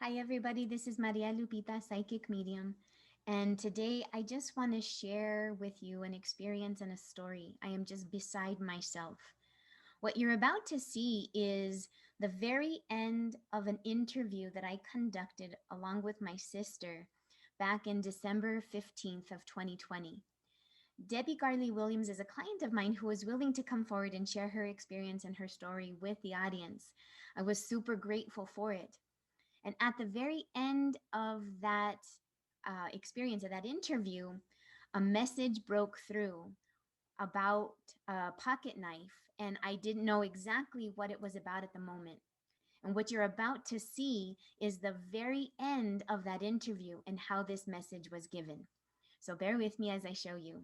Hi, everybody. This is Maria Lupita, psychic medium. And today I just want to share with you an experience and a story. I am just beside myself. What you're about to see is the very end of an interview that I conducted along with my sister back in December 15th of 2020. Debby Garley-Williams is a client of mine who was willing to come forward and share her experience and her story with the audience. I was super grateful for it. And at the very end of that experience, of that interview, a message broke through about a pocket knife, and I didn't know exactly what it was about at the moment. And what you're about to see is the very end of that interview and how this message was given. So bear with me as I show you.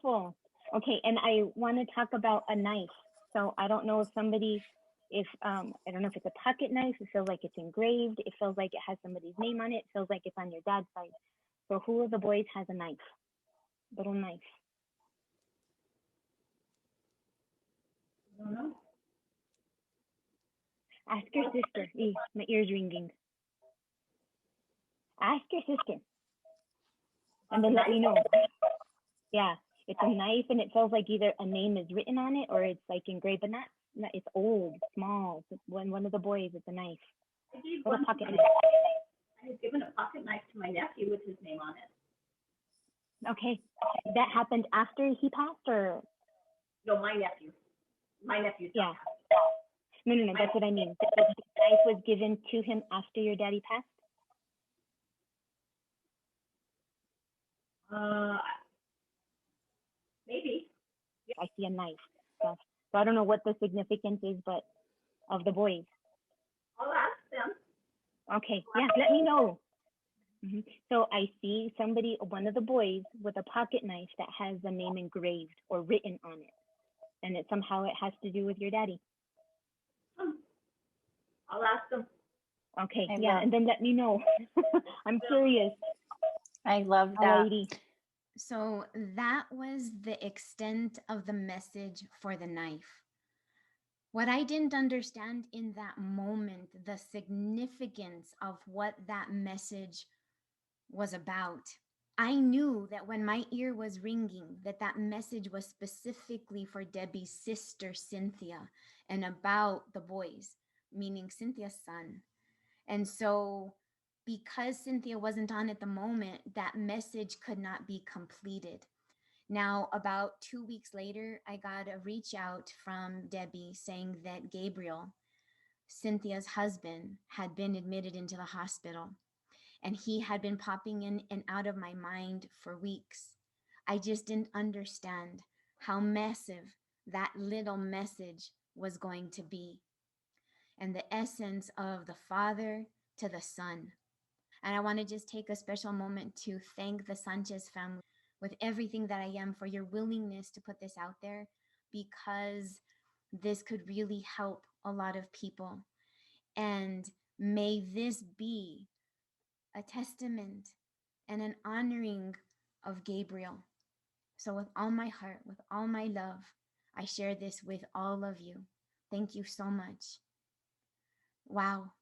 Cool. Okay, and I want to talk about a knife. So I don't know if I don't know if it's a pocket knife. It feels like it's engraved. It feels like it has somebody's name on it. It feels like it's on your dad's side. So who of the boys has a knife? Little knife. I don't know. Ask your sister. My ear's ringing. Ask your sister, and then let me know. Yeah, it's a knife, and it feels like either a name is written on it or it's like engraved, but not it's old, small. When one of the boys, it's a knife. Or a pocket knife. I had given a pocket knife to my nephew with his name on it. Okay, that happened after he passed, or? No, my nephew. My nephew's Yeah. No, that's what I mean. The knife was given to him after your daddy passed? Maybe. I see a knife. So I don't know what the significance is, but of the boys. I'll ask them. Okay, yeah, let me know. So I see one of the boys with a pocket knife that has the name engraved or written on it. And somehow it has to do with your daddy. I'll ask them. Okay, and then let me know. I'm curious. I love that. So that was the extent of the message for the knife. What I didn't understand in that moment, the significance of what that message was about. I knew that when my ear was ringing, that message was specifically for Debbie's sister, Cynthia, and about the boys, meaning Cynthia's son. And so because Cynthia wasn't on at the moment, that message could not be completed. Now, about 2 weeks later, I got a reach out from Debbie saying that Gabriel, Cynthia's husband, had been admitted into the hospital, and he had been popping in and out of my mind for weeks. I just didn't understand how massive that little message was going to be, and the essence of the Father to the Son. And I want to just take a special moment to thank the Sanchez family with everything that I am for your willingness to put this out there, because this could really help a lot of people. And may this be a testament and an honoring of Gabriel. So with all my heart, with all my love, I share this with all of you. Thank you so much. Wow.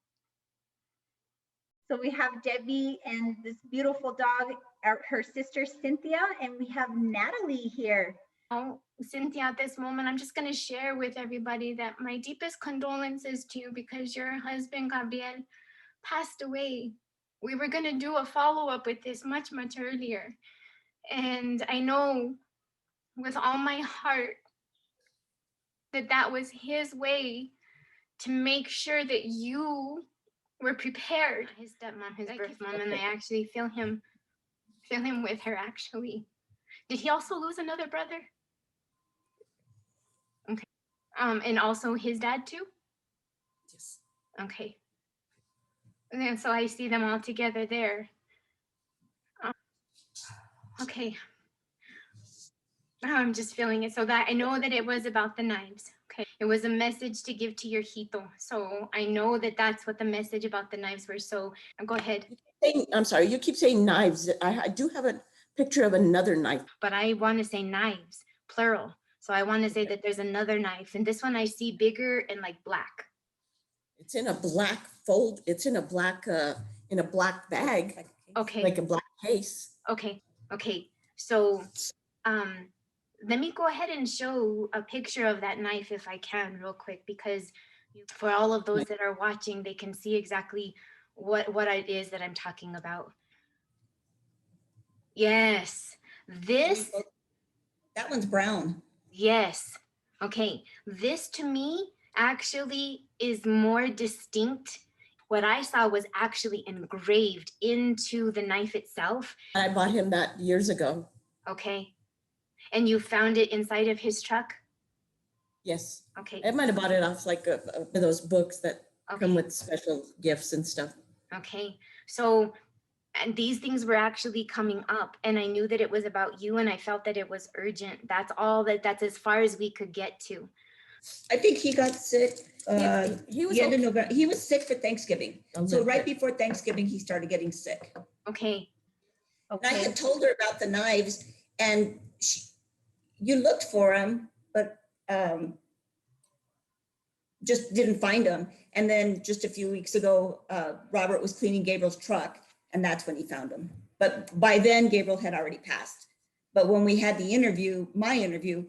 So we have Debbie and this beautiful dog, her sister Cynthia, and we have Natalie here. Oh, Cynthia, at this moment, I'm just going to share with everybody that my deepest condolences to you, because your husband, Gabriel, passed away. We were going to do a follow-up with this much, much earlier. And I know with all my heart that was his way to make sure that you were prepared. His stepmom, his birth mom, and I actually feel him with her, actually. Did he also lose another brother? Okay. And also his dad too? Yes. Okay. And so I see them all together there. Okay. I'm just feeling it. So that I know that it was about the knives. Okay. It was a message to give to your hito. So I know that that's what the message about the knives were. So go ahead. I'm sorry, you keep saying knives. I do have a picture of another knife. But I want to say knives, plural. So I want to say that there's another knife. And this one I see bigger and like black. It's in a black it's in a black bag, Okay. like a black case. Okay. Okay. So, let me go ahead and show a picture of that knife if I can real quick, because for all of those that are watching, they can see exactly what it is that I'm talking about. Yes. This. That one's brown. Yes. Okay. This to me actually is more distinct. What I saw was actually engraved into the knife itself. I bought him that years ago. Okay. And you found it inside of his truck? Yes. Okay. I might have bought it off like one of those books that come with special gifts and stuff. Okay. So, and these things were actually coming up, and I knew that it was about you, and I felt that it was urgent. That's as far as we could get to. I think he got sick. He was the end of November. He was sick for Thanksgiving. So right before Thanksgiving, he started getting sick. Okay. And I had told her about the knives, and you looked for them, but just didn't find them. And then just a few weeks ago, Robert was cleaning Gabriel's truck, and that's when he found them. But by then, Gabriel had already passed. But when we had the interview, my interview,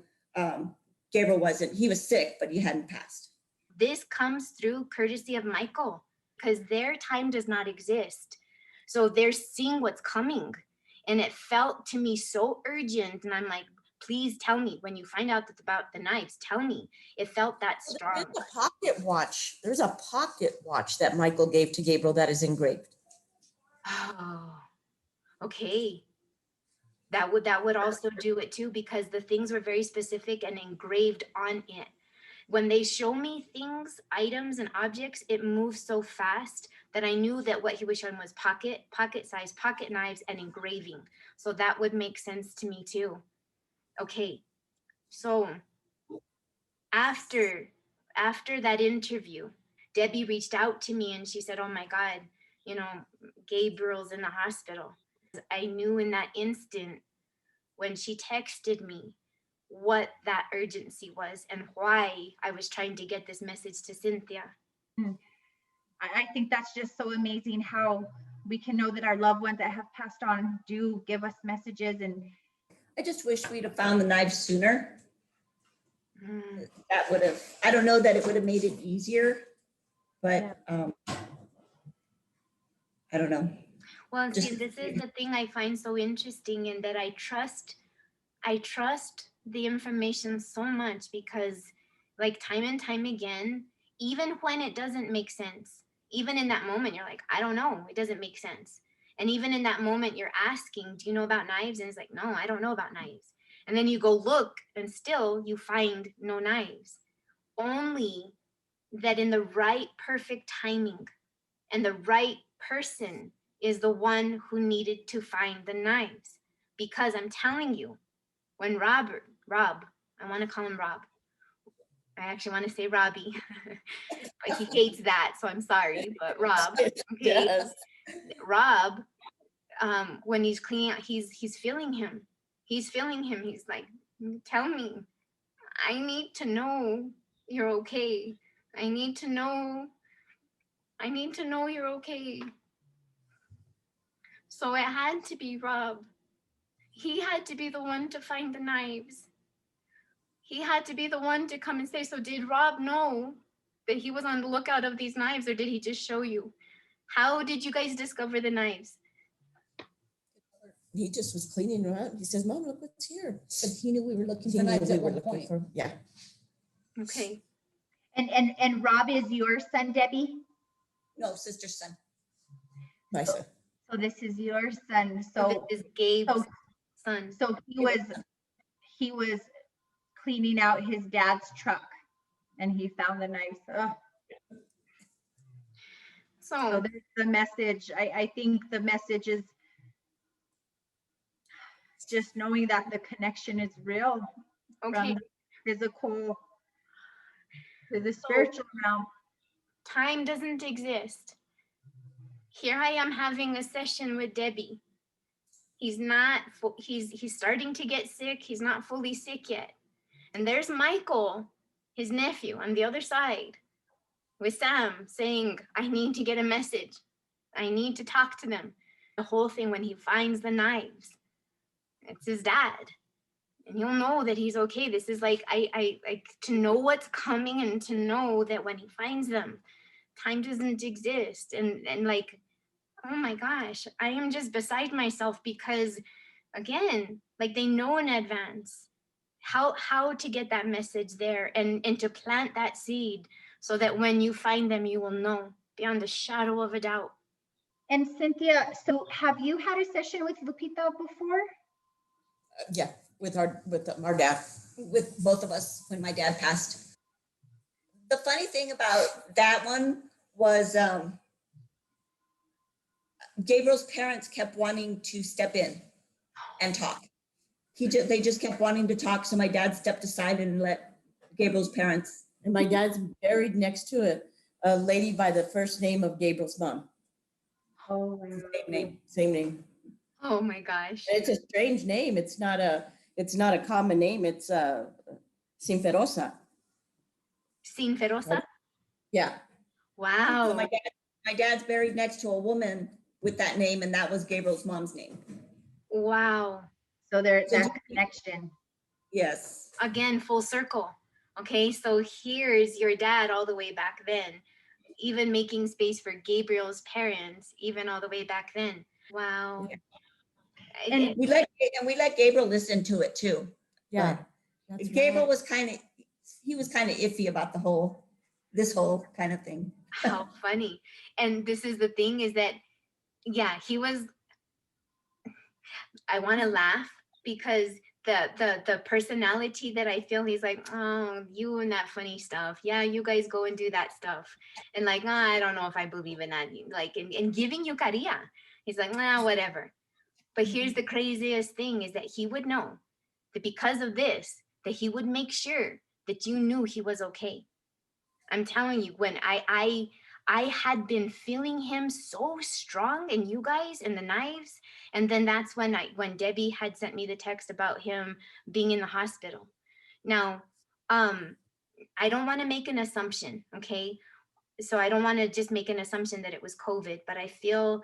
Gabriel wasn't. He was sick, but he hadn't passed. This comes through courtesy of Michael, because their time does not exist. So they're seeing what's coming. And it felt to me so urgent. And I'm like, please tell me when you find out about the knives, tell me. It felt that strong. There's a pocket watch. There's a pocket watch that Michael gave to Gabriel that is engraved. Oh, okay. That would also do it too, because the things were very specific and engraved on it. When they show me things, items and objects, it moves so fast that I knew that what he was showing was pocket size, pocket knives, and engraving. So that would make sense to me too. Okay, so after that interview, Debbie reached out to me and she said, oh my God, you know, Gabriel's in the hospital. I knew in that instant when she texted me what that urgency was and why I was trying to get this message to Cynthia. I think that's just so amazing how we can know that our loved ones that have passed on do give us messages. And I just wish we'd have found the knives sooner. That would have, I don't know that it would have made it easier, but I don't know. Well, see, this is the thing I find so interesting, in that I trust the information so much, because like time and time again, even when it doesn't make sense, even in that moment, you're like, I don't know, it doesn't make sense. And even in that moment, you're asking, do you know about knives? And it's like, no, I don't know about knives. And then you go look and still you find no knives. Only that in the right perfect timing and the right person is the one who needed to find the knives. Because I'm telling you, when Rob, I want to call him Rob. I actually want to say Robbie, but he hates that, so I'm sorry, but Rob, okay. Yes. Rob, when he's cleaning out, he's feeling him. He's feeling him. He's like, tell me, I need to know you're okay. I need to know you're okay. So it had to be Rob. He had to be the one to find the knives. He had to be the one to come and say, so did Rob know that he was on the lookout of these knives, or did he just show you? How did you guys discover the knives? He just was cleaning around. He says, Mom, look what's here. But he knew we were looking He for knew knives we at were one looking point. for, yeah. Okay. And Rob is your son, Debbie? No, sister's son. My son. So this is your son. So this is Gabe's son. So he was cleaning out his dad's truck and he found the knives. Oh. So there's the message. I think the message is just knowing that the connection is real. Okay. From the physical to the spiritual realm. Time doesn't exist. Here I am having a session with Debbie. He's starting to get sick. He's not fully sick yet. And there's Michael, his nephew, on the other side. with Sam saying, I need to get a message. I need to talk to them. The whole thing when he finds the knives, it's his dad. And he'll know that he's okay. This is like, I like to know what's coming and to know that when he finds them, time doesn't exist. And like, oh my gosh, I am just beside myself because again, like they know in advance how to get that message there and to plant that seed so that when you find them, you will know beyond a shadow of a doubt. And Cynthia, so have you had a session with Lupita before? Yeah, with our dad, with both of us when my dad passed. The funny thing about that one was Gabriel's parents kept wanting to step in and talk. They just kept wanting to talk, so my dad stepped aside and let Gabriel's parents. And my dad's buried next to a lady by the first name of Gabriel's mom. Oh, same name. Oh my gosh. It's a strange name. It's not a common name. It's Sinferosa. Sinferosa? Yeah. Wow. So my dad's buried next to a woman with that name, and that was Gabriel's mom's name. Wow. So there's that connection. Yes. Again, full circle. Okay, so here's your dad all the way back then, even making space for Gabriel's parents, even all the way back then. Wow. Yeah. And we let Gabriel listen to it too. Yeah. Gabriel was kind of iffy about this whole kind of thing. How funny. And this is the thing is that, yeah, I want to laugh because the personality that I feel, he's like, oh, you and that funny stuff. Yeah, you guys go and do that stuff. And like, oh, I don't know if I believe in that. Like, and giving you caria. He's like, nah, whatever. But here's the craziest thing is that he would know that because of this, that he would make sure that you knew he was okay. I'm telling you, when I had been feeling him so strong in you guys and the knives. And then that's when Debbie had sent me the text about him being in the hospital. Now, I don't want to make an assumption, okay? So I don't want to just make an assumption that it was COVID, but I feel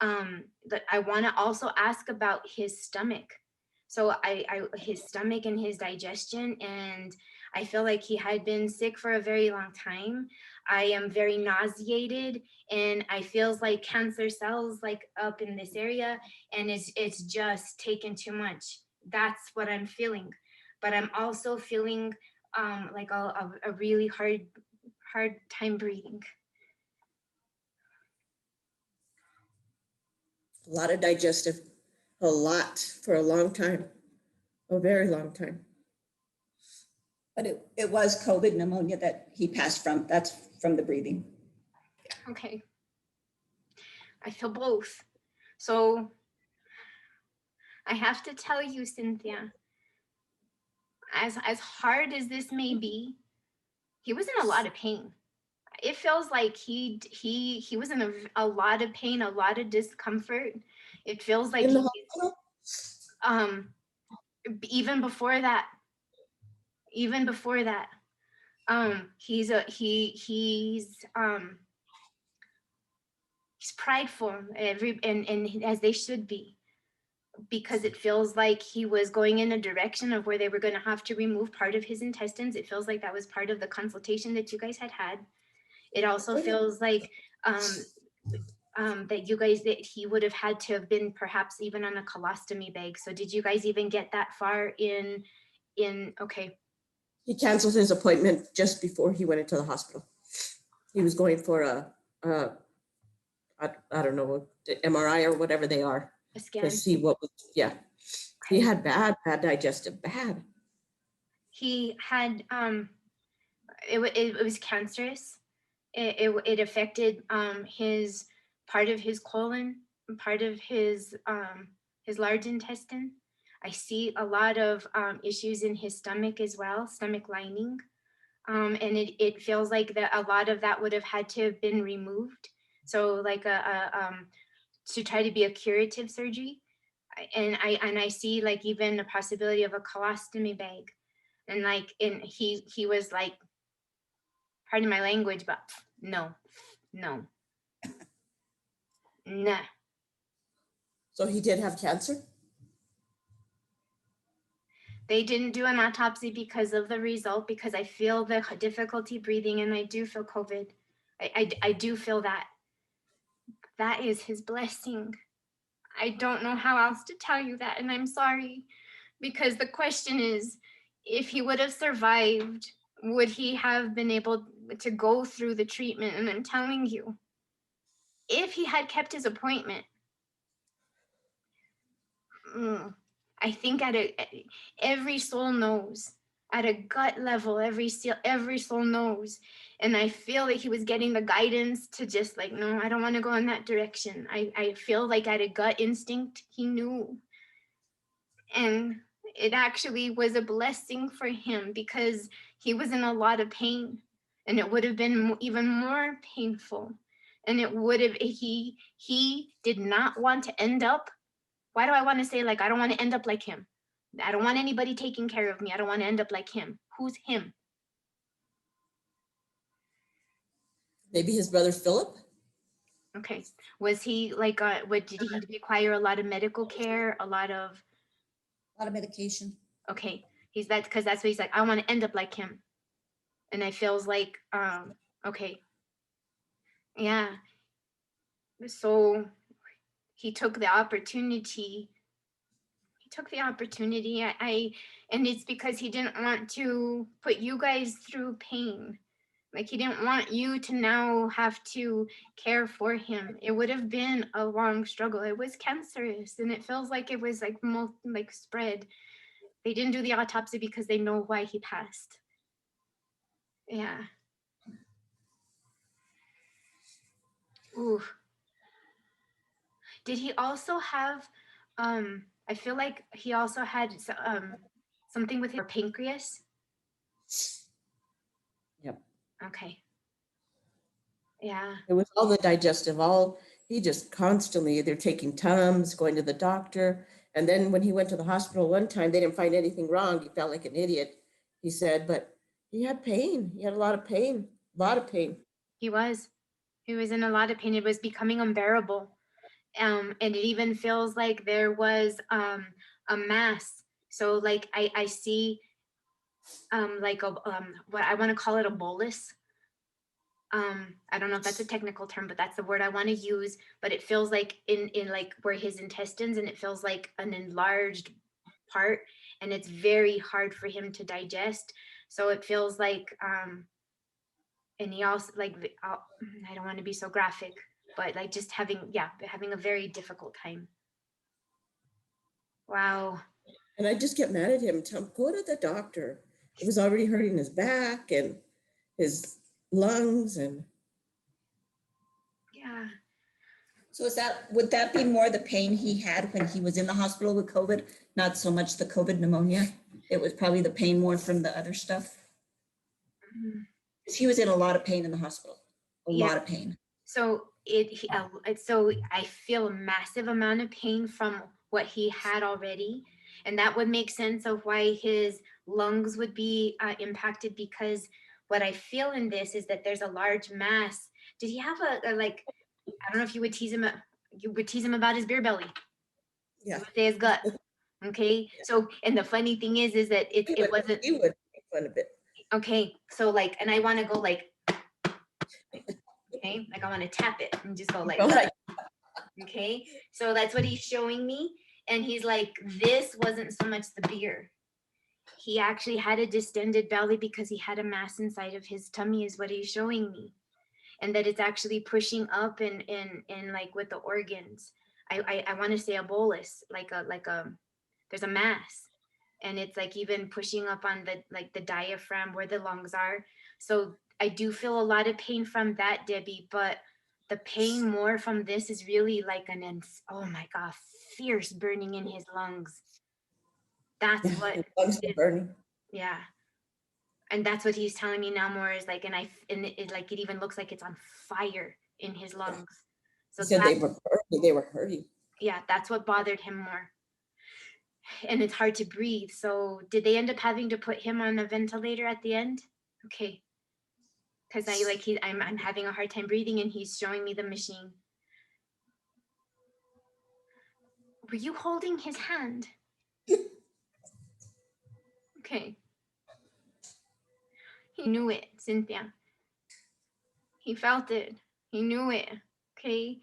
that I want to also ask about his stomach. So his stomach and his digestion, and I feel like he had been sick for a very long time. I am very nauseated, and I feels like cancer cells like up in this area, and it's just taken too much. That's what I'm feeling. But I'm also feeling like a really hard time breathing. A lot of digestive, a lot for a long time, a very long time. But it was COVID pneumonia that he passed from. That's from the breathing. Okay. I feel both. So I have to tell you, Cynthia, as hard as this may be, he was in a lot of pain. It feels like he was in a lot of pain, a lot of discomfort. It feels like even before that, he's prideful and as they should be, because it feels like he was going in a direction of where they were going to have to remove part of his intestines. It feels like that was part of the consultation that you guys had. It also feels like that you guys, that he would have had to have been perhaps even on a colostomy bag. So did you guys even get that far in okay. He canceled his appointment just before he went into the hospital. He was going for I don't know, MRI or whatever they are, A scan. to see what was, yeah. He had bad digestive, bad. He had, it was cancerous. It affected his part of his colon, part of his large intestine. I see a lot of issues in his stomach as well, stomach lining. And it feels like that a lot of that would have had to have been removed. So like to try to be a curative surgery. And I see like even a possibility of a colostomy bag. And like, and he was like, pardon my language, but No. Nah. So he did have cancer? They didn't do an autopsy because of the result, because I feel the difficulty breathing and I do feel COVID. I do feel that. That is his blessing. I don't know how else to tell you that, and I'm sorry, because the question is, if he would have survived, would he have been able to go through the treatment? And I'm telling you, if he had kept his appointment, I think every soul knows, at a gut level, every soul knows. And I feel that he was getting the guidance to just like, no, I don't want to go in that direction. I feel like at a gut instinct, he knew. And it actually was a blessing for him, because he was in a lot of pain, and it would have been even more painful. And it would have, he did not want to end up, why do I want to say, like, I don't want to end up like him. I don't want anybody taking care of me. I don't want to end up like him. Who's him? Maybe his brother Philip? Okay. Was he like, did he require a lot of medical care? A lot of medication. Okay. He's that, because that's what he's like, I want to end up like him. And I feels like, okay. Yeah. So he took the opportunity. And it's because he didn't want to put you guys through pain. Like, he didn't want you to now have to care for him. It would have been a long struggle. It was cancerous, and it feels like it was like spread. They didn't do the autopsy because they know why he passed. Yeah. Ooh. Did he also have, I feel like he also had something with his pancreas? Yep. Okay. Yeah. It was all the digestive, he just constantly, they're taking Tums, going to the doctor. And then when he went to the hospital one time, they didn't find anything wrong. He felt like an idiot, he said, but he had pain. He had a lot of pain. He was in a lot of pain. It was becoming unbearable. And it even feels like there was a mass. So like I see like what I want to call it, a bolus. I don't know if that's a technical term, but that's the word I want to use. But it feels like in like where his intestines, and it feels like an enlarged part, and it's very hard for him to digest. So it feels like, and he also like, I don't want to be so graphic, but like just having a very difficult time. Wow. And I just get mad at him, tell him, go to the doctor. It was already hurting his back and his lungs and. Yeah. So would that be more the pain he had when he was in the hospital with COVID? Not so much the COVID pneumonia? It was probably the pain more from the other stuff? He was in a lot of pain in the hospital, a lot of pain. So so I feel a massive amount of pain from what he had already. And that would make sense of why his lungs would be impacted, because what I feel in this is that there's a large mass. Did he have a like, I don't know if you would tease him about his beer belly. Yeah. You would say his gut. Okay. So, and the funny thing is that it wasn't. He would make fun of it. Okay. So like, and I want to go like, okay, like I want to tap it and just go like, okay. So that's what he's showing me. And he's like, this wasn't so much the beer. He actually had a distended belly because he had a mass inside of his tummy, is what he's showing me. And that it's actually pushing up and like with the organs. I want to say a bolus, like there's a mass, and it's like even pushing up on the diaphragm where the lungs are. So I do feel a lot of pain from that, Debbie, but the pain more from this is really like oh my God, fierce burning in his lungs. That's what his lungs are burning. Yeah. And that's what he's telling me now more is like, and it even looks like it's on fire in his lungs. So he said they were hurting. Yeah, that's what bothered him more. And it's hard to breathe. So did they end up having to put him on a ventilator at the end? Okay. because I'm having a hard time breathing, and he's showing me the machine. Were you holding his hand? Okay. He knew it, Cynthia. He felt it. He knew it. Okay.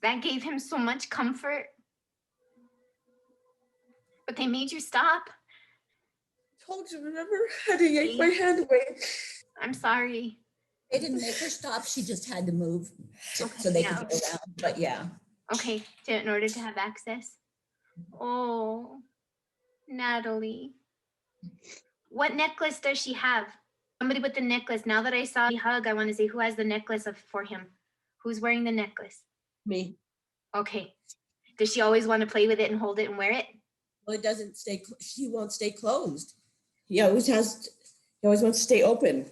That gave him so much comfort. But they made you stop. Told you, remember? Had to yank my hand away. I'm sorry. They didn't make her stop. She just had to move Okay, so they yeah. could go around. But yeah. Okay, in order to have access. Oh, Natalie. What necklace does she have? Somebody with the necklace. Now that I saw the hug, I want to say who has the necklace for him. Who's wearing the necklace? Me. Okay. Does she always want to play with it and hold it and wear it? Well, it doesn't stay, she won't stay closed. He always wants to stay open.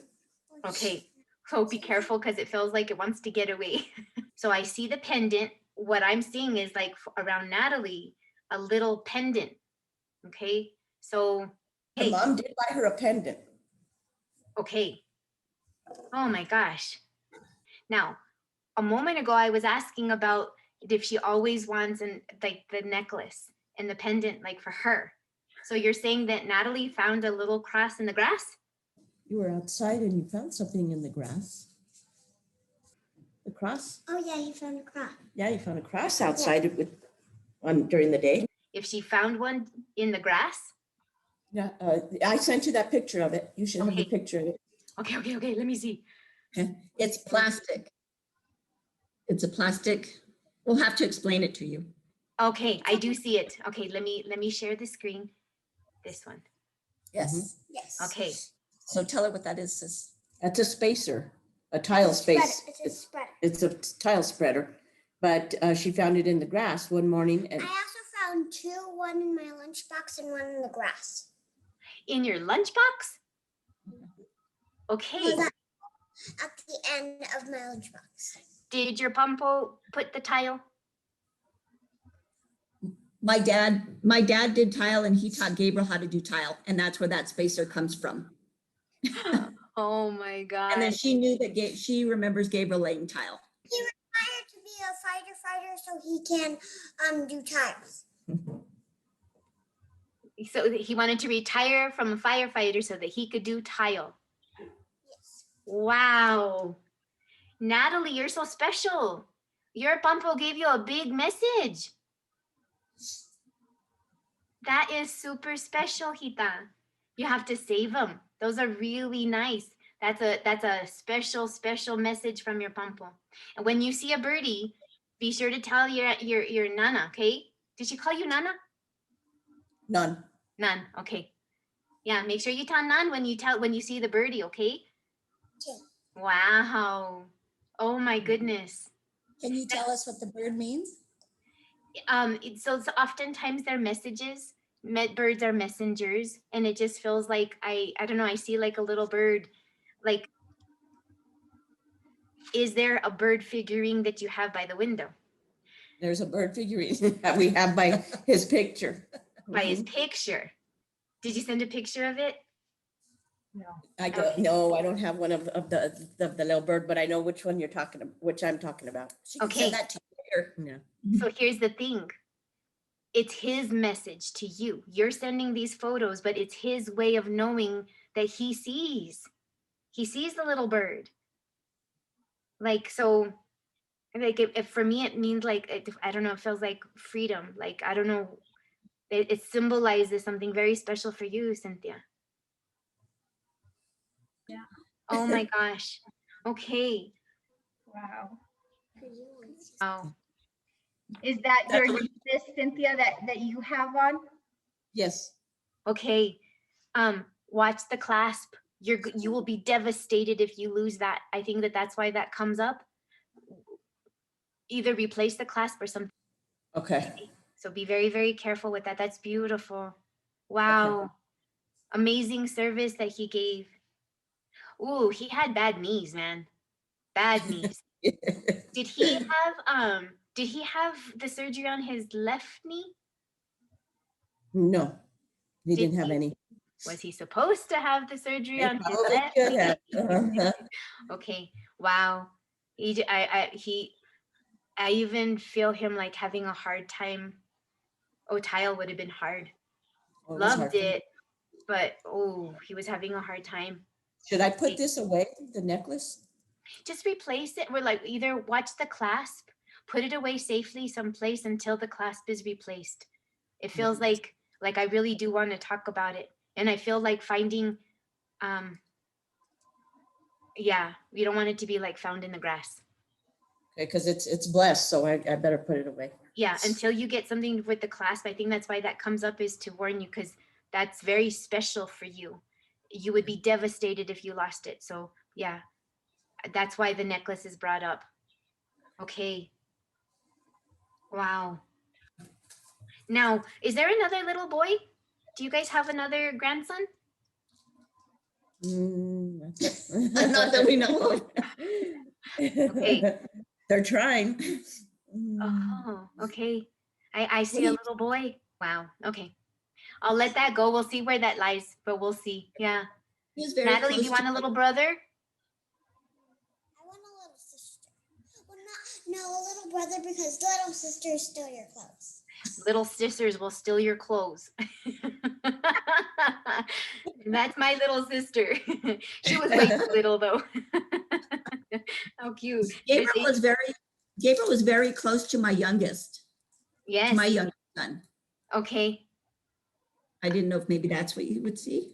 Okay. So be careful because it feels like it wants to get away. So I see the pendant. What I'm seeing is like around Natalie, a little pendant. Okay. So, Her hey, mom did buy her a pendant. okay. Oh my gosh. Now, a moment ago, I was asking about if she always wants like the necklace and the pendant, like for her. So you're saying that Natalie found a little cross in the grass? You were outside and you found something in the grass. The cross? Oh yeah, you found a cross. Yeah, you found a cross outside during the day. If she found one in the grass? Yeah, I sent you that picture of it. You should have the Okay. picture of it. Okay. Let me see. It's plastic. It's a plastic. We'll have to explain it to you. Okay, I do see it. Okay, let me share the screen. This one. Yes. Yes. Okay. So tell her what that is, sis. That's a spacer, a tile space. It's a spreader. It's a tile spreader. But she found it in the grass one morning. And I also found two, one in my lunchbox and one in the grass. In your lunchbox? Okay. It was at the end of my lunchbox. Did your pumpo put the tile? My dad did tile and he taught Gabriel how to do tile. And that's where that spacer comes from. Oh my God. And then she knew that she remembers Gabriel laying tile. He retired to be a fighter so he can do tiles. So he wanted to retire from a firefighter so that he could do tile. Yes. Wow. Natalie, you're so special. Your pumpo gave you a big message. That is super special, Hita. You have to save them. Those are really nice. That's a special message from your pumpo. And when you see a birdie, be sure to tell your Nana, okay? Did she call you Nana? none. Nan, okay. Yeah, make sure you tell Nan when you see the birdie, okay? Okay. Wow. Oh my goodness. Can you tell us what the bird means? So oftentimes they're messages. Birds are messengers, and it just feels like I don't know. I see like a little bird. Like, is there a bird figurine that you have by the window? There's a bird figurine that we have by his picture. By his picture. Did you send a picture of it? I don't know. I don't have one of the little bird, but I know which one which I'm talking about. She can Okay. send that to you later. Yeah. So here's the thing. It's his message to you. You're sending these photos, but it's his way of knowing that he sees. He sees the little bird. Like, so, like, if for me, it means like, I don't know, it feels like freedom. Like, I don't know. It symbolizes something very special for you, Cynthia. Yeah. Oh my gosh. Okay. Wow. Wow. Is that your necklace, Cynthia, that you have on? Yes. Okay. Watch the clasp. You will be devastated if you lose that. I think that's why that comes up. Either replace the clasp or something. Okay. So be very, very careful with that. That's beautiful. Wow. Okay. Amazing service that he gave. Ooh, he had bad knees, man. Bad knees. Did he have the surgery on his left knee? No, he Did didn't have he- any. Was he supposed to have the surgery on his Probably left? should have. Uh-huh. Okay. Wow. I even feel him like having a hard time. Oh, tile would have been hard. Well, it was hard Loved for me. it, but oh, he was having a hard time. Should I put this away, the necklace? Just replace it. We're like, either watch the clasp, put it away safely someplace until the clasp is replaced. It feels like I really do want to talk about it. And I feel like finding, yeah, we don't want it to be like found in the grass. Okay, because it's blessed, so I better put it away. Yeah, until you get something with the clasp. I think that's why that comes up, is to warn you, because that's very special for you. You would be devastated if you lost it. So yeah, that's why the necklace is brought up. Okay. Wow. Now, is there another little boy? Do you guys have another grandson? Not Not that we know of. Okay. They're trying. Oh, okay. I see a little boy. Wow. Okay. I'll let that go. We'll see where that lies, but we'll see. Yeah. He was very Natalie, do close you want to a little brother? I want a little sister. Well, no, a little brother, because little sisters steal your clothes. Little sisters will steal your clothes. That's my little sister. She was way too little though. How cute. Gabriel was very close to my youngest, Yes. to my youngest son. Okay. I didn't know if maybe that's what you would see.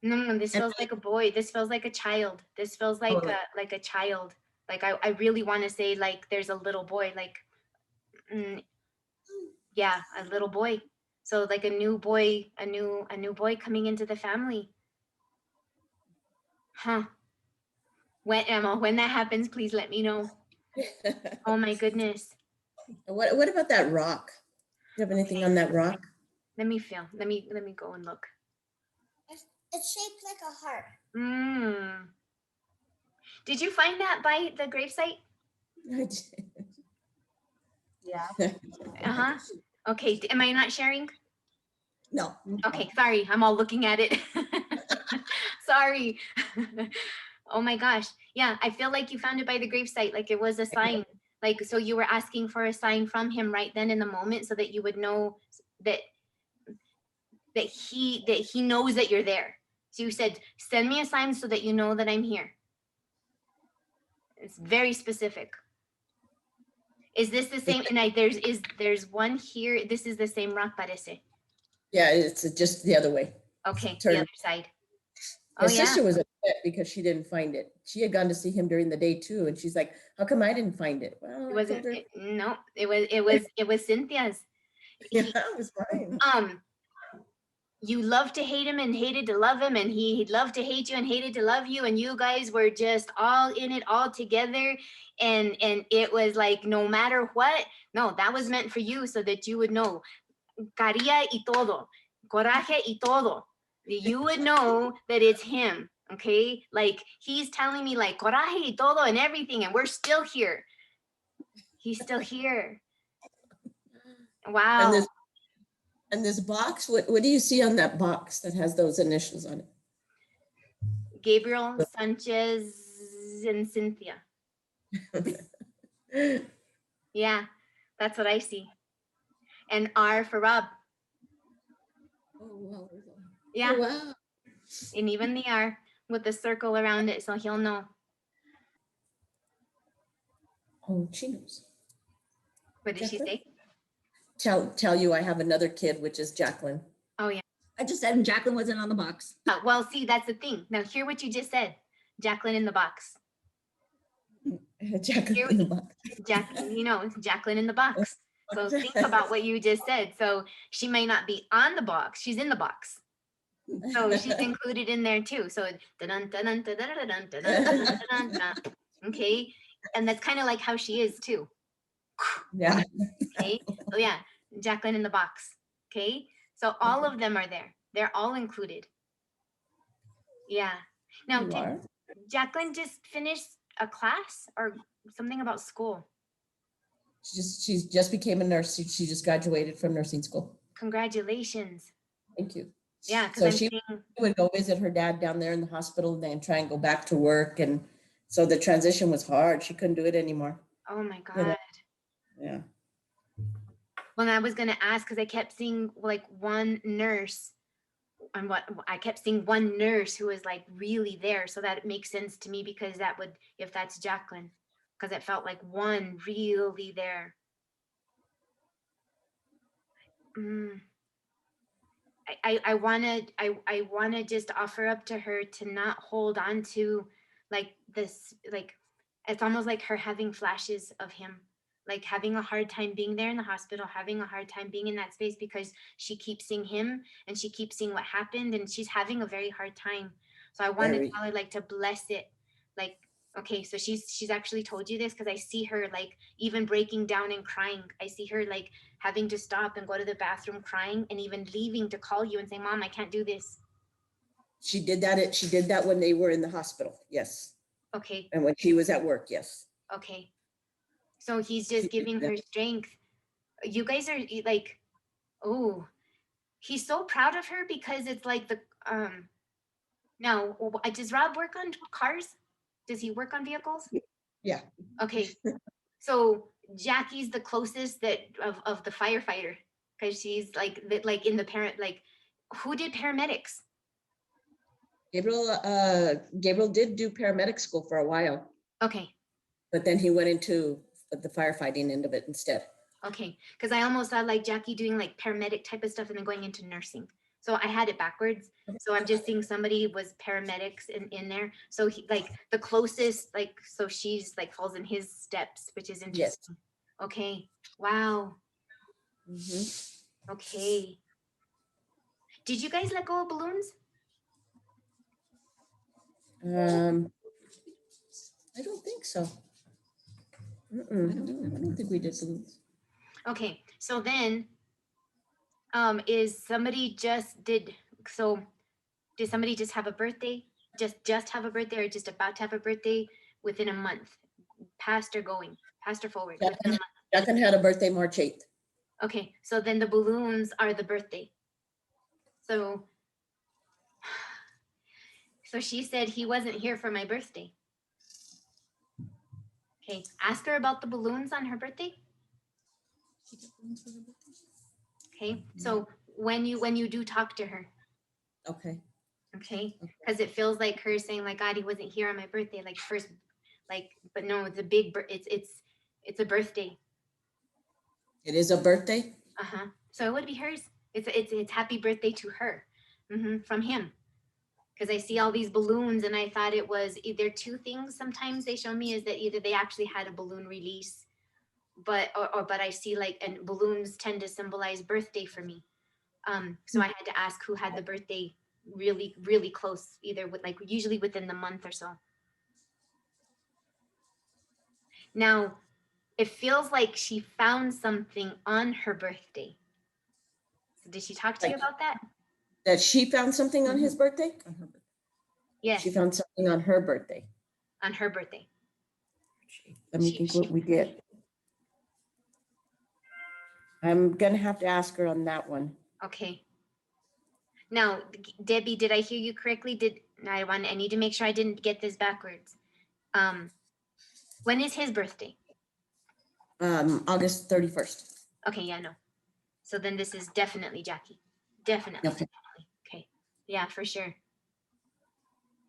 No, this feels like a boy. This feels like a child. This feels like a child. Like I really want to say like there's a little boy, like yeah, a little boy. So like a new boy, a new boy coming into the family. Huh. When Emma, when that happens, please let me know. Oh my goodness. What about that rock? Do you have anything on that rock? Let me feel. Let me go and look. It's shaped like a heart. Did you find that by the gravesite? I did. Yeah. Uh-huh. Okay. Am I not sharing? No. Okay. Sorry. I'm all looking at it. Sorry. Oh my gosh. Yeah. I feel like you found it by the gravesite. Like it was a sign. Like, so you were asking for a sign from him right then in the moment so that you would know that he knows that you're there. So you said, send me a sign so that you know that I'm here. It's very specific. Is this the same? And there's one here. This is the same rock, parece. Yeah, it's just the other way. Okay, Turn. the other side. My Oh yeah. sister was upset because she didn't find it. She had gone to see him during the day too, and she's like, "How come I didn't find it?" Well, It wasn't. No, it was Cynthia's. Yeah, it was fine. You loved to hate him and hated to love him, and he loved to hate you and hated to love you, and you guys were just all in it all together, and it was like no matter what, no, that was meant for you so that you would know, caría y todo, coraje y todo, you would know that it's him. Okay, like he's telling me like coraje y todo and everything, and we're still here. He's still here. Wow. And this box, what do you see on that box that has those initials on it? Gabriel, Sanchez, and Cynthia. Yeah, that's what I see. And R for Rob. Oh, wow. Yeah. Oh, wow. And even the R with the circle around it, so he'll know. Oh, she knows. What did she say? Tell you I have another kid, which is Jacqueline. Oh, yeah. I just said Jacqueline wasn't on the box. Well, see, that's the thing. Now, hear what you just said. Jacqueline in the box. Jacqueline in the box. Jacqueline in the box. So think about what you just said. So she may not be on the box. She's in the box. So she's included in there too. So okay. And that's kind of like how she is too. Yeah. Okay. So yeah, Jacqueline in the box. Okay. So all of them are there. They're all included. Yeah. Now, did Jacqueline just finish a class or something about school? She just became a nurse. She just graduated from nursing school. Congratulations. Thank you. Yeah, because So I'm she seeing, would go visit her dad down there in the hospital and then try and go back to work. And so the transition was hard. She couldn't do it anymore. oh my You know? God. Yeah. Well, I was going to ask because I kept seeing like one nurse and what I kept seeing one nurse who was like really there. So that makes sense to me because that would, if that's Jacqueline, because it felt like one really there. I wanna just offer up to her to not hold on to like this, like it's almost like her having flashes of him, like having a hard time being there in the hospital, having a hard time being in that space because she keeps seeing him and she keeps seeing what happened and she's having a very hard time. So I want to Very. tell her like to bless it, like okay, so she's actually told you this because I see her like even breaking down and crying. I see her like having to stop and go to the bathroom crying and even leaving to call you and say, Mom, I can't do this. She did that. She did that when they were in the hospital. Yes. Okay. And when she was at work. Yes. Okay. So he's just giving her strength. You guys are like, oh, he's so proud of her because it's like the, now, does Rob work on cars? Does he work on vehicles? Yeah. Okay. So Jackie's the closest that of the firefighter because she's like in the parent, like who did paramedics? Gabriel did do paramedic school for a while, Okay. but then he went into the firefighting end of it instead. Okay. Because I almost saw like Jackie doing like paramedic type of stuff and then going into nursing. So I had it backwards. So I'm just seeing somebody was paramedics in there. So he like the closest, like, so she's like falls in his steps, which is interesting. Yes. Okay. Wow. Mm-hmm. Okay. Did you guys let go of balloons? I don't think so. I don't think we did balloons. Okay, so then, is somebody just did somebody just have a birthday? Just have a birthday or just about to have a birthday within a month? Past or going, past or forward? Within a month. Jacqueline had a birthday March 8th. Okay, so then the balloons are the birthday. So she said he wasn't here for my birthday. Okay, ask her about the balloons on her birthday. Okay, so when you do talk to her. Okay. Okay, because it feels like her saying like, God, he wasn't here on my birthday, like first, like, but no, it's a big, it's a birthday. It is a birthday? Uh-huh, so it would be hers. It's happy birthday to her, from him. Because I see all these balloons and I thought it was either two things sometimes they show me is that either they actually had a balloon release, but I see like, and balloons tend to symbolize birthday for me. So I had to ask who had the birthday really, really close, either with like usually within the month or so. Now, it feels like she found something on her birthday. So did she talk to you about that? That she found something on his birthday? Yes. She found something on her birthday. On her birthday. Let me think what we did. I'm gonna have to ask her on that one. Okay. Now, Debbie, did I hear you correctly? I need to make sure I didn't get this backwards. When is his birthday? August 31st. Okay, yeah, no. So then this is definitely Jackie. Definitely. Okay. Okay. Yeah, for sure.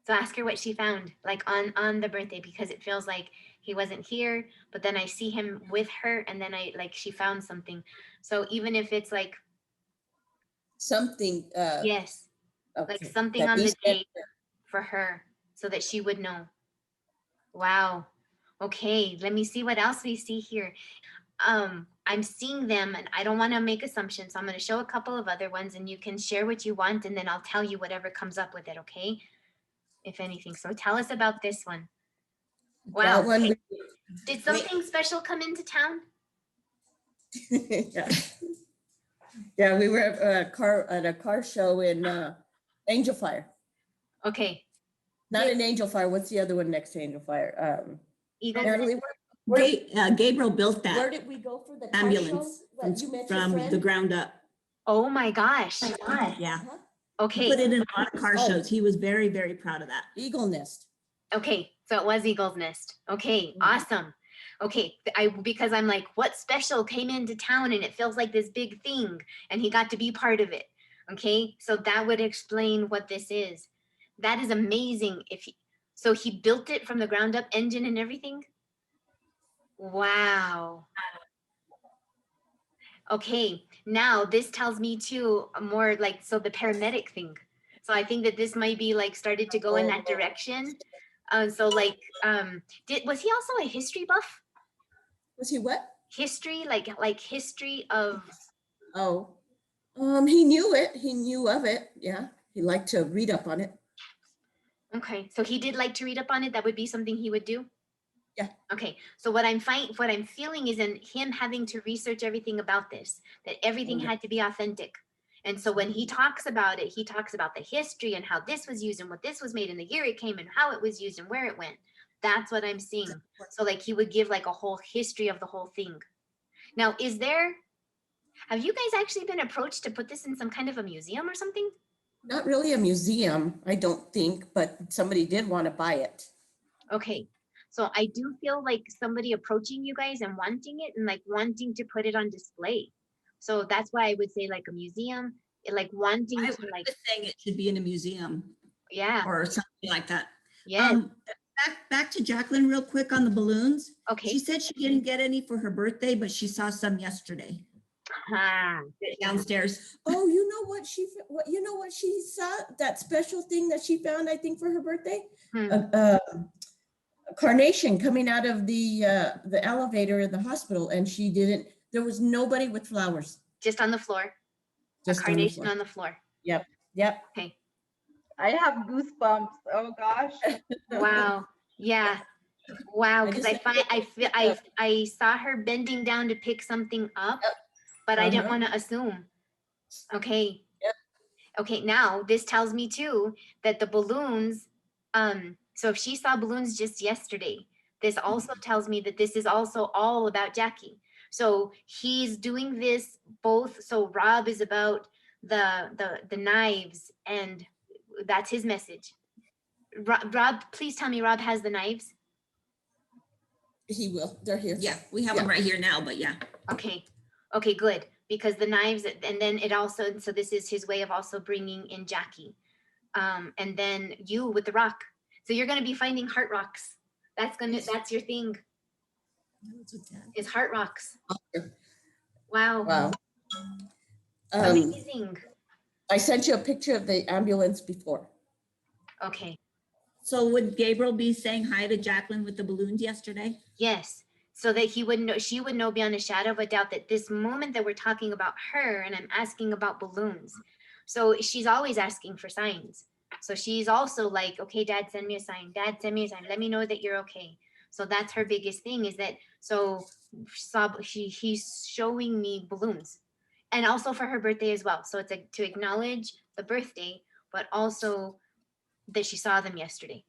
So ask her what she found, like on the birthday, because it feels like he wasn't here, but then I see him with her, and then she found something. So even if it's like something. Yes. Okay. Like something on the day for her, so that she would know. Wow. Okay, let me see what else we see here. I'm seeing them and I don't want to make assumptions. So I'm going to show a couple of other ones and you can share what you want and then I'll tell you whatever comes up with it, okay? If anything. So tell us about this one. Wow. One, did something special come into town? Yeah. Yeah, we were at a car show in Angel Fire. Okay. Not in Angel Fire. What's the other one next to Angel Fire? Natalie, Gabriel built that. Where did we go for the ambulance from the ground up? Oh my gosh. Yeah. Okay. Put it in a lot of car shows. He was very, very proud of that. Eagle nest. Okay, so it was Eagle's Nest. Okay, Mhm. awesome. Okay, because I'm like, what special came into town and it feels like this big thing and he got to be part of it. Okay, so that would explain what this is. That is amazing. So he built it from the ground up, engine and everything. Wow. Okay, now this tells me too more like, so the paramedic thing. So I think that this might be like started to go in that direction. So like, was he also a history buff? Was he what? History, like history of, Oh, he knew it. He knew of it. Yeah, he liked to read up on it. okay, so he did like to read up on it. That would be something he would do? Yeah. Okay, so what I'm feeling is in him having to research everything about this, that everything had to be authentic. And so when he talks about it, he talks about the history and how this was used and what this was made and the year it came and how it was used and where it went. That's what I'm seeing. So like he would give like a whole history of the whole thing. Now, have you guys actually been approached to put this in some kind of a museum or something? Not really a museum, I don't think, but somebody did want to buy it. Okay, so I do feel like somebody approaching you guys and wanting it and like wanting to put it on display. So that's why I would say like a museum, like wanting I to was like, just saying it should be in a museum yeah, or something like that. yes, Back to Jacqueline real quick on the balloons. okay. She said she didn't get any for her birthday, but she saw some yesterday Ah, downstairs. Oh, you know what she saw? That special thing that she found, I think, for her birthday? A carnation coming out of the elevator in the hospital, and there was nobody with flowers. just on the floor, Just a carnation on the floor. Yep. Okay, I have goosebumps. Oh gosh. wow, yeah. Wow, I because just- I saw her bending down to pick something up, Yep. but I didn't Uh-huh. want to assume. Okay. Yep. Okay, now this tells me too that the balloons, so if she saw balloons just yesterday, this also tells me that this is also all about Jackie. So he's doing this both, so Rob is about the knives, and that's his message. Rob, please tell me Rob has the knives. He will. They're here. Yeah, we have them right here now, but yeah. Okay. Okay, good. Because the knives, and then it also, so this is his way of also bringing in Jackie. And then you with the rock. So you're going to be finding heart rocks. That's your thing, is heart rocks. Wow. Wow. Amazing. I sent you a picture of the ambulance before. Okay. So would Gabriel be saying hi to Jacqueline with the balloons yesterday? Yes. So that she would know beyond a shadow of a doubt that this moment that we're talking about her and I'm asking about balloons. So she's always asking for signs. So she's also like, okay, Dad, send me a sign. Dad, send me a sign. Let me know that you're okay. So that's her biggest thing, is that, so he's showing me balloons, and also for her birthday as well. So it's like to acknowledge the birthday, but also that she saw them yesterday.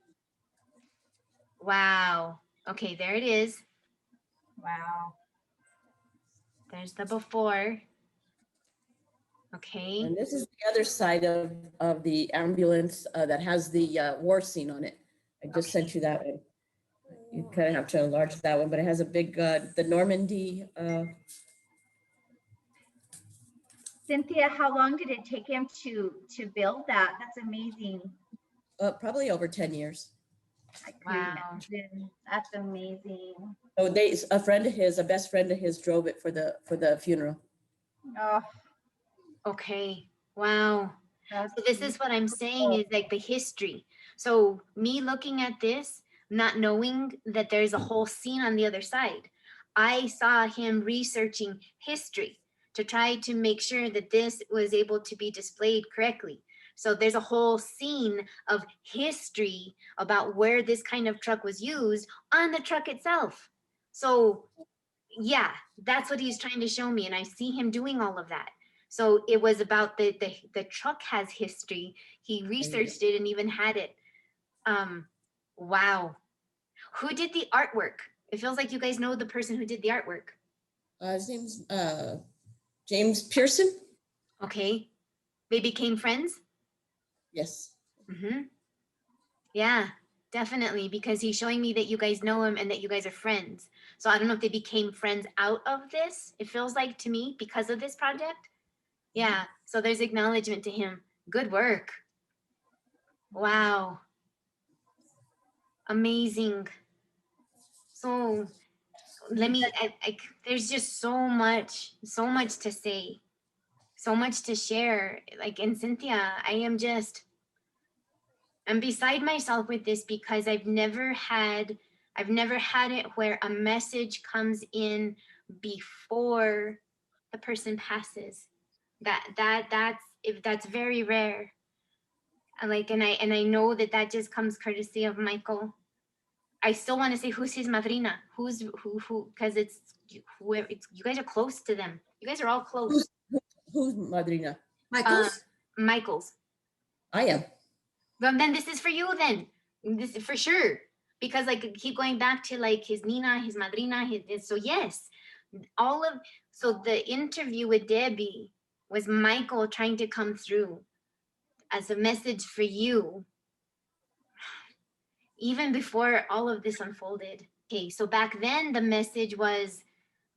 Wow. Okay, there it is. Wow. There's the before. Okay. And this is the other side of the ambulance that has the war scene on it. I just sent you that one. You kind of have to enlarge that one, but it has a big, the Normandy. Cynthia, how long did it take him to build that? That's amazing. Probably over 10 years. I couldn't Wow. imagine. That's amazing. So a friend of his, a best friend of his, drove it for the funeral. Oh, Okay. Wow. that's So this is what I'm saying, is like the history. So me looking at this, not knowing that there's a whole scene on the other side, I saw him researching history to try to make sure that this was able to be displayed correctly. So there's a whole scene of history about where this kind of truck was used on the truck itself. So yeah, that's what he's trying to show me. And I see him doing all of that. So it was about the truck has history. He researched it and even had it. Wow. Who did the artwork? It feels like you guys know the person who did the artwork. His name's James Pearson. Okay. They became friends? Yes. Yeah, definitely, because he's showing me that you guys know him and that you guys are friends. So I don't know if they became friends out of this. It feels like to me because of this project. Yeah, so there's acknowledgement to him. Good work. Wow. Amazing. So let me, there's just so much to say, so much to share. Like, and Cynthia, I'm beside myself with this because I've never had it where a message comes in before the person passes. That's very rare. And I know that just comes courtesy of Michael. I still want to say who's his madrina, who, because it's whoever. You guys are close to them. You guys are all close. Who's madrina? Michael's? Michael's. I am. Well, then this is for you then. This is for sure. Because like keep going back to like his Nina, his madrina, so yes. So the interview with Debbie was Michael trying to come through as a message for you even before all of this unfolded. Okay, so back then the message was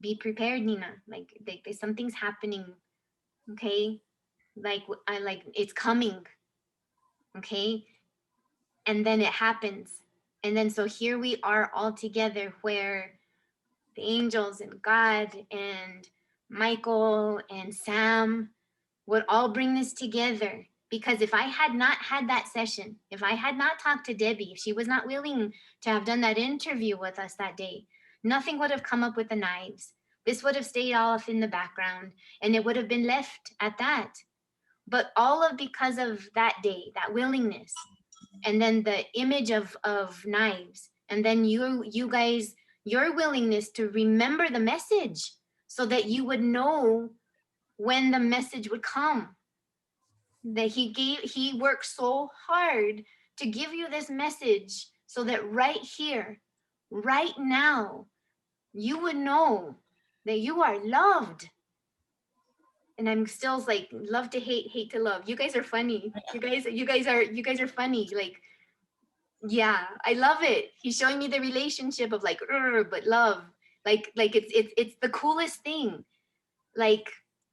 be prepared, Nina. Like something's happening. Okay? Like it's coming. Okay? And then it happens. And then so here we are all together where the angels and God and Michael and Sam would all bring this together. Because if I had not had that session, if I had not talked to Debbie, if she was not willing to have done that interview with us that day, nothing would have come up with the knives. This would have stayed off in the background and it would have been left at that. But all of because of that day, that willingness, and then the image of knives, and then you guys, your willingness to remember the message so that you would know when the message would come. That he worked so hard to give you this message so that right here, right now, you would know that you are loved. And I'm still like love to hate, hate to love. You guys are funny. You guys are funny. Like, yeah, I love it. He's showing me the relationship of like, but love. Like it's the coolest thing. Like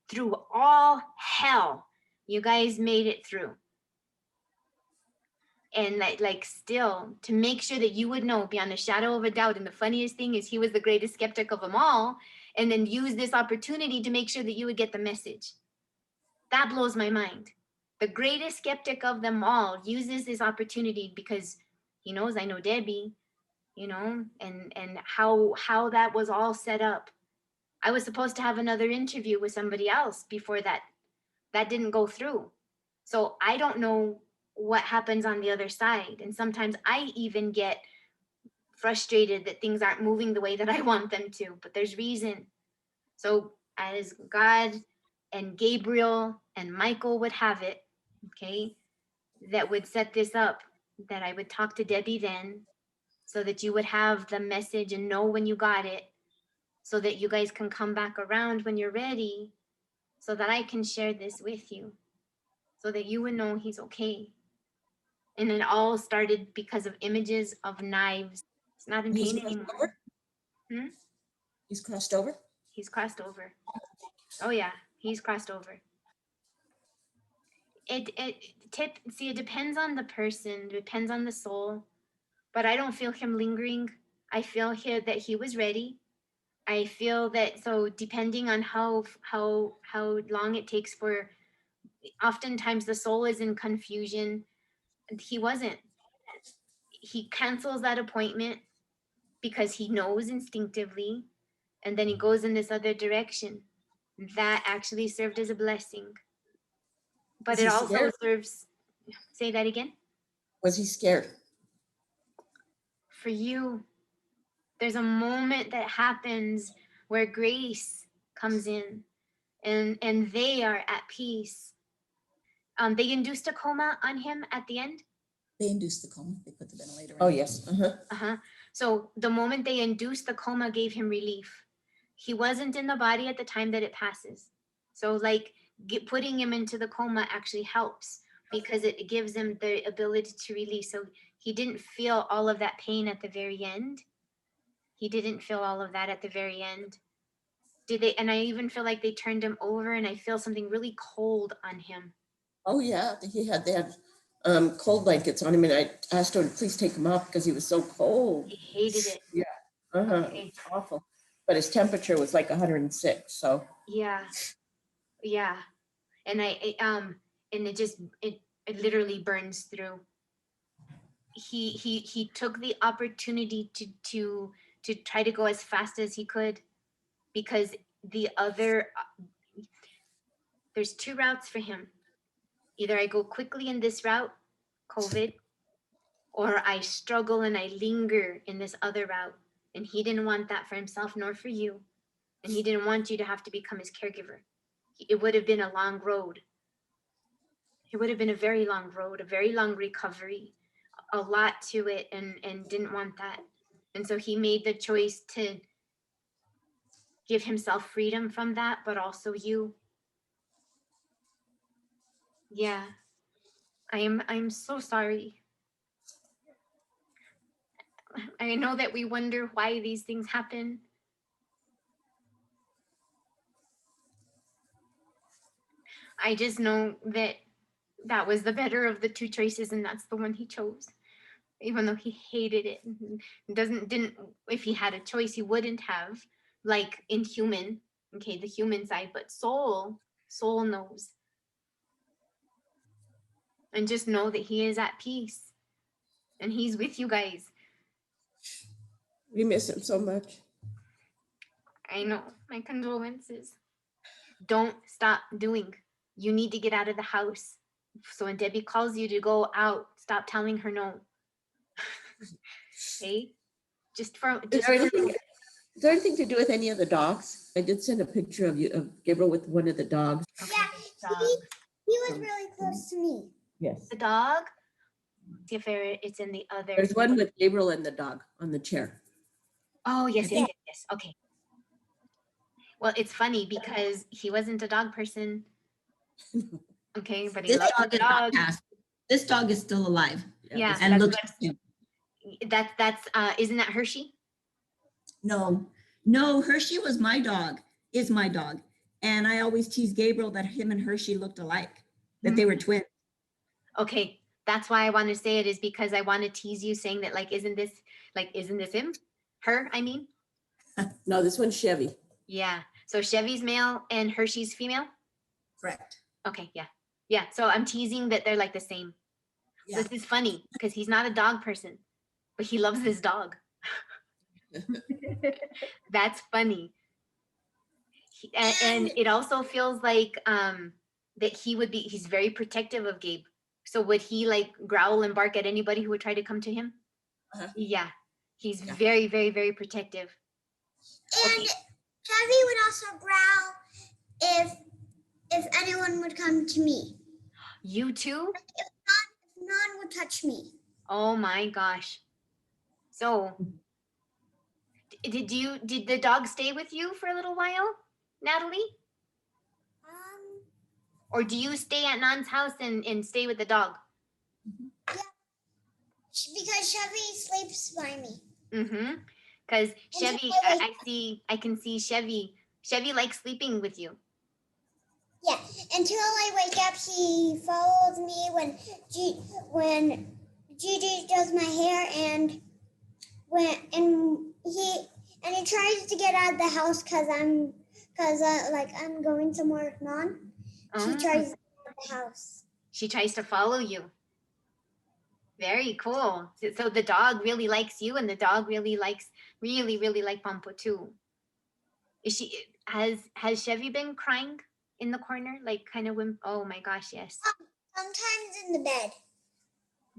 through all hell, you guys made it through. And like still to make sure that you would know beyond a shadow of a doubt. And the funniest thing is he was the greatest skeptic of them all, and then use this opportunity to make sure that you would get the message. That blows my mind. The greatest skeptic of them all uses this opportunity because he knows I know Debbie, you know, and how that was all set up. I was supposed to have another interview with somebody else before that didn't go through. So I don't know what happens on the other side. And sometimes I even get frustrated that things aren't moving the way that I want them to, but there's reason. So as God and Gabriel and Michael would have it, okay, that would set this up, that I would talk to Debbie then so that you would have the message and know when you got it, so that you guys can come back around when you're ready, so that I can share this with you, so that you would know he's okay. And it all started because of images of knives. It's not in pain anymore. He's crossed over? He's crossed over. Oh yeah, he's crossed over. It depends on the person, depends on the soul, but I don't feel him lingering. I feel here that he was ready. I feel that, so depending on how long it takes for, oftentimes the soul is in confusion. He wasn't. He cancels that appointment because he knows instinctively, and then he goes in this other direction. That actually served as a blessing. But it also serves, say that again? Was he scared? For you, there's a moment that happens where grace comes in and they are at peace. They induced a coma on him at the end. They induced the coma. They put the ventilator in. Oh, yes. So the moment they induced the coma gave him relief. He wasn't in the body at the time that it passes. So like putting him into the coma actually helps because it gives him the ability to release. So he didn't feel all of that pain at the very end. He didn't feel all of that at the very end. Did they? And I even feel like they turned him over, and I feel something really cold on him. Oh yeah, they had cold blankets on him, and I asked her to please take him off because he was so cold. He hated it. Yeah. Okay. It's awful. But his temperature was like 106. So Yeah. Yeah. And and it literally burns through. He took the opportunity to try to go as fast as he could, because there's two routes for him. Either I go quickly in this route, COVID, or I struggle and I linger in this other route. And he didn't want that for himself nor for you. And he didn't want you to have to become his caregiver. It would have been a long road. It would have been a very long road, a very long recovery, a lot to it, and didn't want that. And so he made the choice to give himself freedom from that, but also you. Yeah. I'm so sorry. I know that we wonder why these things happen. I just know that that was the better of the two choices, and that's the one he chose, even though he hated it. Didn't if he had a choice, he wouldn't have, like in human, okay, the human side, but soul knows. And just know that he is at peace and he's with you guys. we miss him so much. I know. My condolences. Don't stop doing. You need to get out of the house. So when Debbie calls you to go out, stop telling her no. Okay? Is there anything to do with any of the dogs? I did send a picture of Gabriel with one of the dogs. Okay. Yeah, he was really close to me. Yes. The dog? See if it's in the other. There's one with Gabriel and the dog on the chair. Oh, yes. Okay. Well, it's funny because he wasn't a dog person. Okay, but he loved the dog. This dog is still alive. Yeah, And looks at him. That's isn't that Hershey? No, Hershey is my dog. And I always tease Gabriel that him and Hershey looked alike, that they were twins. Okay, that's why I want to say it, is because I want to tease you saying that, like, isn't this him? Her, I mean? No, this one's Chevy. Yeah, so Chevy's male and Hershey's female? Correct. Okay, yeah. Yeah, so I'm teasing that they're like the same. Yeah. This is funny because he's not a dog person, but he loves his dog. That's funny. And it also feels like that he's very protective of Gabe. So would he like growl and bark at anybody who would try to come to him? Yeah, he's very, very, very protective. And okay. Chevy would also growl if anyone would come to me. You too? If none would touch me. Oh my gosh. So did the dog stay with you for a little while, Natalie? Or do you stay at Nan's house and stay with the dog? Yeah, because Chevy sleeps by me. Mm-hmm. Because Chevy, I can see Chevy likes sleeping with you. Yeah, until I wake up, he follows me when Gigi does my hair, and he tries to get out of the house because I'm going somewhere non. She tries to get out of the house. She tries to follow you. Very cool. So the dog really likes you, and the dog really like Pampo too. Has Chevy been crying in the corner, like kind of oh my gosh, yes. Sometimes in the bed.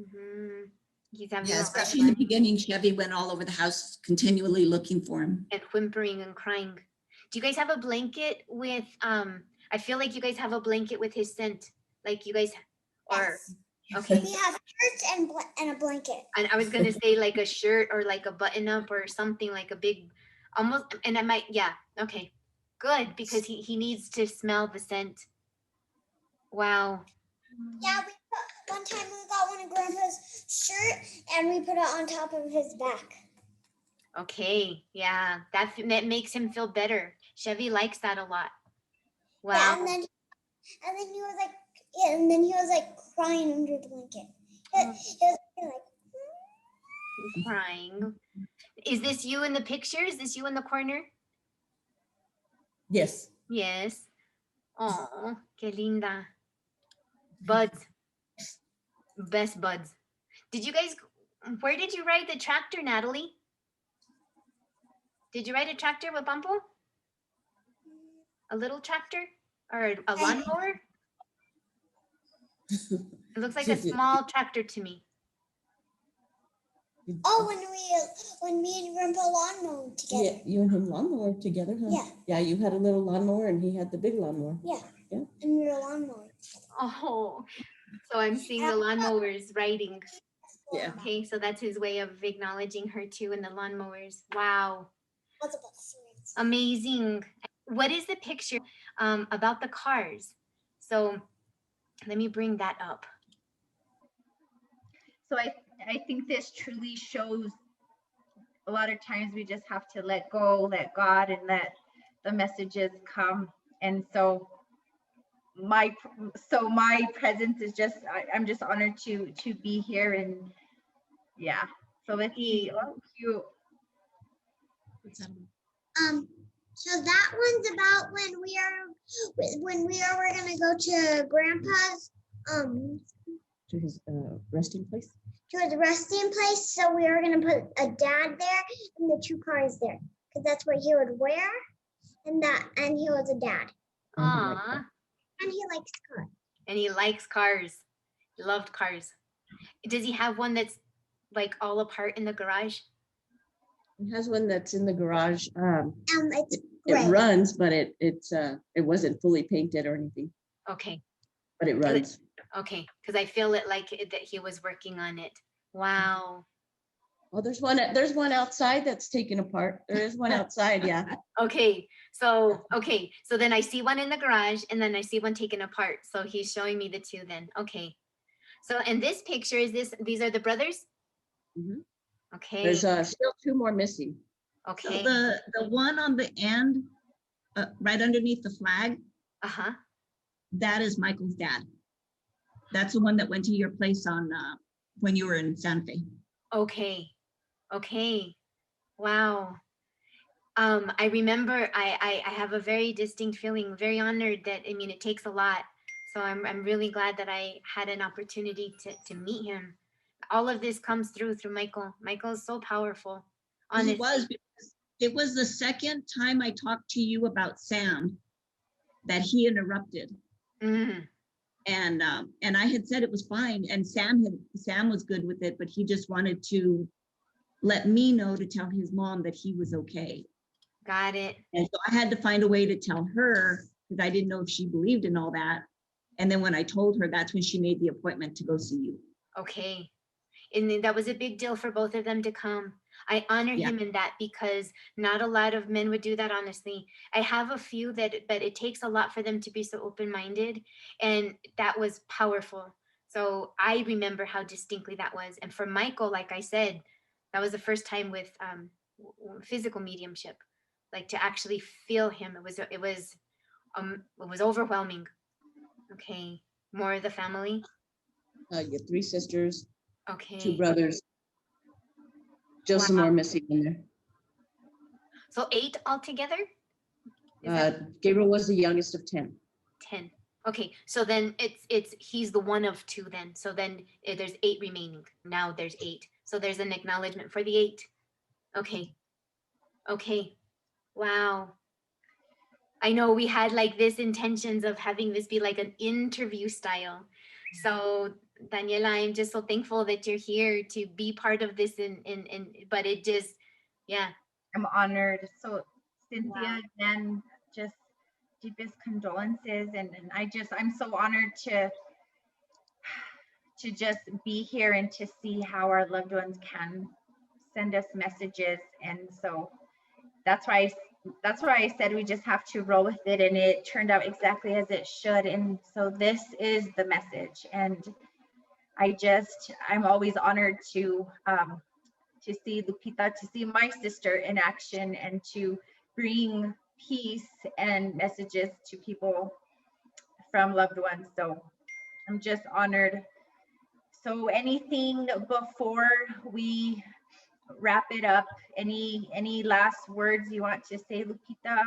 Mm-hmm. He's having especially in the beginning, Chevy went all over the house continually looking for him. And whimpering and crying. Do you guys have a blanket with, I feel like you guys have a blanket with his scent. Like you guys are, yes. Okay. We have shirts and a blanket. And I was going to say like a shirt or like a button up or something, like a big, almost, and I might, yeah, okay. Good, because he needs to smell the scent. Wow. Yeah, we put one time we got one of Grandpa's shirt and we put it on top of his back. Okay, yeah, that makes him feel better. Chevy likes that a lot. Wow. Yeah, and then he was like crying under the blanket. He was like Crying. Is this you in the picture? Is this you in the corner? Yes. Yes. Oh, qué linda. Buds. Best buds. Where did you ride the tractor, Natalie? Did you ride a tractor with Bumpo? A little tractor or a lawnmower? It looks like a small tractor to me. oh, when me and Grandpa lawn mowed together. Yeah, you and him lawnmower together, huh? Yeah. Yeah, you had a little lawnmower and he had the big lawnmower. Yeah. Yeah. And we were lawn mowing. Oh, so I'm seeing the lawnmowers riding. Yeah. Okay, so that's his way of acknowledging her too in the lawnmowers. Wow. What's about the swings? Amazing. What is the picture about the cars? So let me bring that up. So I think this truly shows a lot of times we just have to let go, let God, and let the messages come. And so my presence is just, I'm just honored to be here. And yeah, so let's see. Oh, cute. So that one's about when we were gonna go to Grandpa's To his resting place. to his resting place. So we were gonna put a dad there and the 2 cars there because that's what he would wear, and he was a dad. Aww. And he likes cars. And he likes cars. He loved cars. Does he have one that's like all apart in the garage? He has one that's in the garage. It's It gray. runs, but it wasn't fully painted or anything, Okay. but it runs. Okay. Because I feel it like that he was working on it. Wow. Well, there's one outside that's taken apart. There is one outside, yeah. Okay. So then I see one in the garage and then I see one taken apart. So he's showing me the 2 then. Okay. So in this picture, these are the brothers? Mhm. Okay. There's still 2 more missing. Okay. So the one on the end, right underneath the flag, Uh-huh. that is Michael's dad. That's the one that went to your place on when you were in Santa Fe. Okay. Okay. Wow. I remember I have a very distinct feeling, very honored that, I mean, it takes a lot. So I'm really glad that I had an opportunity to meet him. All of this comes through Michael. Michael is so powerful. Honestly. He was, because it was the second time I talked to you about Sam that he interrupted. Mm. And I had said it was fine, and Sam was good with it, but he just wanted to let me know to tell his mom that he was okay. Got it. And so I had to find a way to tell her, because I didn't know if she believed in all that. And then when I told her, that's when she made the appointment to go see you. Okay. And then that was a big deal for both of them to come. I honor Yeah. him in that because not a lot of men would do that, honestly. I have a few but it takes a lot for them to be so open-minded, and that was powerful. So I remember how distinctly that was. And for Michael, like I said, that was the first time with physical mediumship, like to actually feel him. It was overwhelming. Okay, more of the family. You have 3 sisters, Okay. 2 brothers. Just some Wow. more missing in there. So 8 altogether? Is that Gabriel was the youngest of 10. 10. Okay, so then he's the one of 2 then. So then there's 8 remaining. Now there's 8. So there's an acknowledgement for the 8. Okay. Okay. Wow. I know we had like this intentions of having this be like an interview style. So Daniela, I'm just so thankful that you're here to be part of this but it just, yeah. I'm honored. So Cynthia, Wow. again, just deepest condolences. And I'm so honored to just be here and to see how our loved ones can send us messages. And so that's why I said we just have to roll with it, and it turned out exactly as it should. And so this is the message. And I'm always honored to see Lupita, to see my sister in action, and to bring peace and messages to people from loved ones. So I'm just honored. So anything before we wrap it up? Any last words you want to say, Lupita?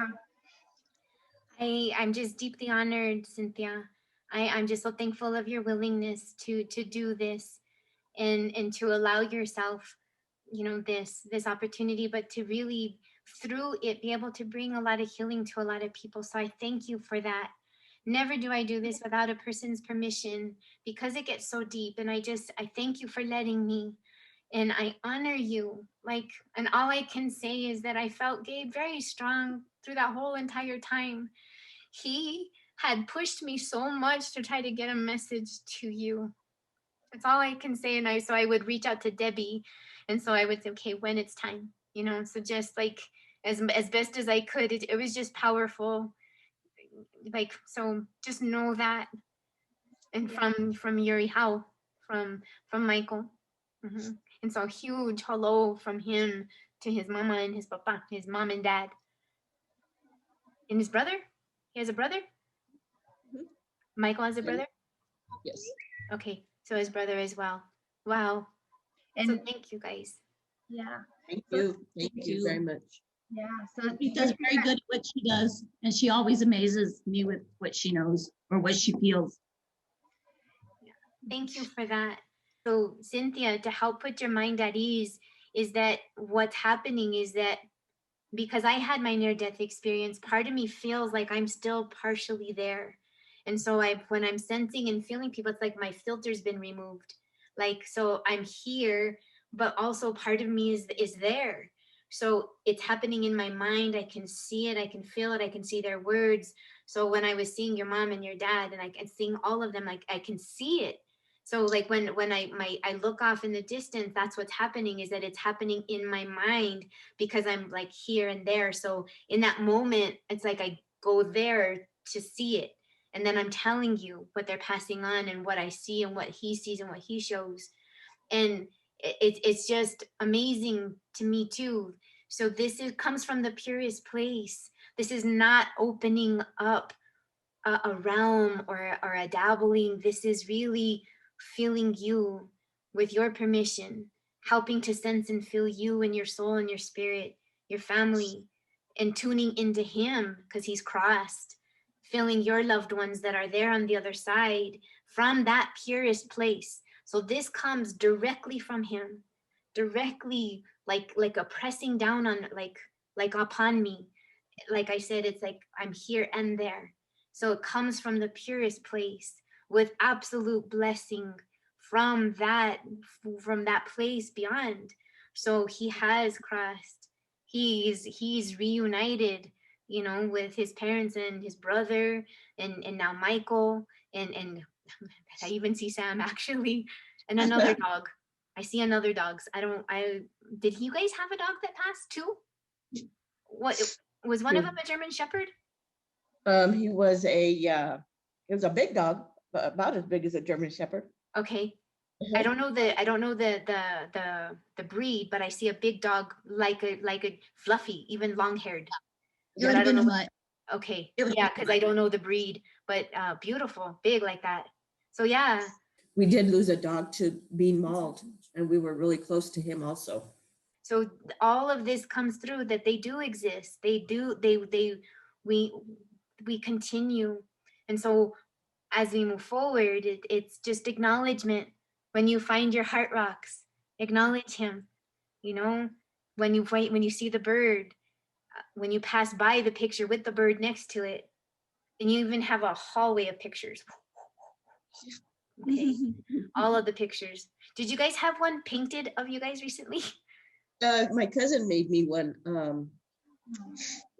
I'm just deeply honored, Cynthia. I'm just so thankful of your willingness to do this and to allow yourself, you know, this opportunity, but to really through it be able to bring a lot of healing to a lot of people. So I thank you for that. Never do I do this without a person's permission, because it gets so deep. And I thank you for letting me, and I honor you. Like, and all I can say is that I felt Gabe very strong through that whole entire time. He had pushed me so much to try to get a message to you. That's all I can say. And so I would reach out to Debbie, and so I would say, okay, when it's time, you know. So just like as best as I could, it was just powerful. Like, so just know that. And from Yuri, how from Michael. And so huge hello from him to his mama and his papa, his mom and dad, and his brother. He has a brother. Michael has a brother. Yes. Okay, so his brother as well. Wow. And so thank you guys. Yeah. Thank you. Thank you very much. Yeah. So she does very good at what she does, and she always amazes me with what she knows or what she feels. Thank you for that. So Cynthia, to help put your mind at ease, is that what's happening is that because I had my near-death experience, part of me feels like I'm still partially there. And so when I'm sensing and feeling people, it's like my filter's been removed. Like, so I'm here, but also part of me is there. So it's happening in my mind. I can see it, I can feel it, I can see their words. So when I was seeing your mom and your dad, and I can seeing all of them, like I can see it. So like when I look off in the distance, that's what's happening, is that it's happening in my mind because I'm like here and there. So in that moment, it's like I go there to see it. And then I'm telling you what they're passing on and what I see and what he sees and what he shows. And it's just amazing to me too. So this comes from the purest place. This is not opening up a realm or a dabbling. This is really feeling you with your permission, helping to sense and feel you and your soul and your spirit, your family, and tuning into him because he's crossed, feeling your loved ones that are there on the other side from that purest place. So this comes directly from him, directly like a pressing down on like upon me. Like I said, it's like I'm here and there. So it comes from the purest place with absolute blessing from that place beyond. So he has crossed. He's reunited, you know, with his parents and his brother and now Michael and I even see Sam actually, and another dog. I see another dogs. Did you guys have a dog that passed too? What was one of them a German Shepherd? He was a big dog, about as big as a German Shepherd. Okay. I don't know the breed, but I see a big dog like a fluffy, even long haired. It would have been a mutt. Okay. Yeah, because I don't know the breed, but beautiful, big like that. So yeah. We did lose a dog to being mauled, and we were really close to him also. So all of this comes through that they do exist. We continue. And so as we move forward, it's just acknowledgement. When you find your heart rocks, acknowledge him. You know, when you see the bird, when you pass by the picture with the bird next to it, and you even have a hallway of pictures. Okay, all of the pictures. Did you guys have one painted of you guys recently? My cousin made me one.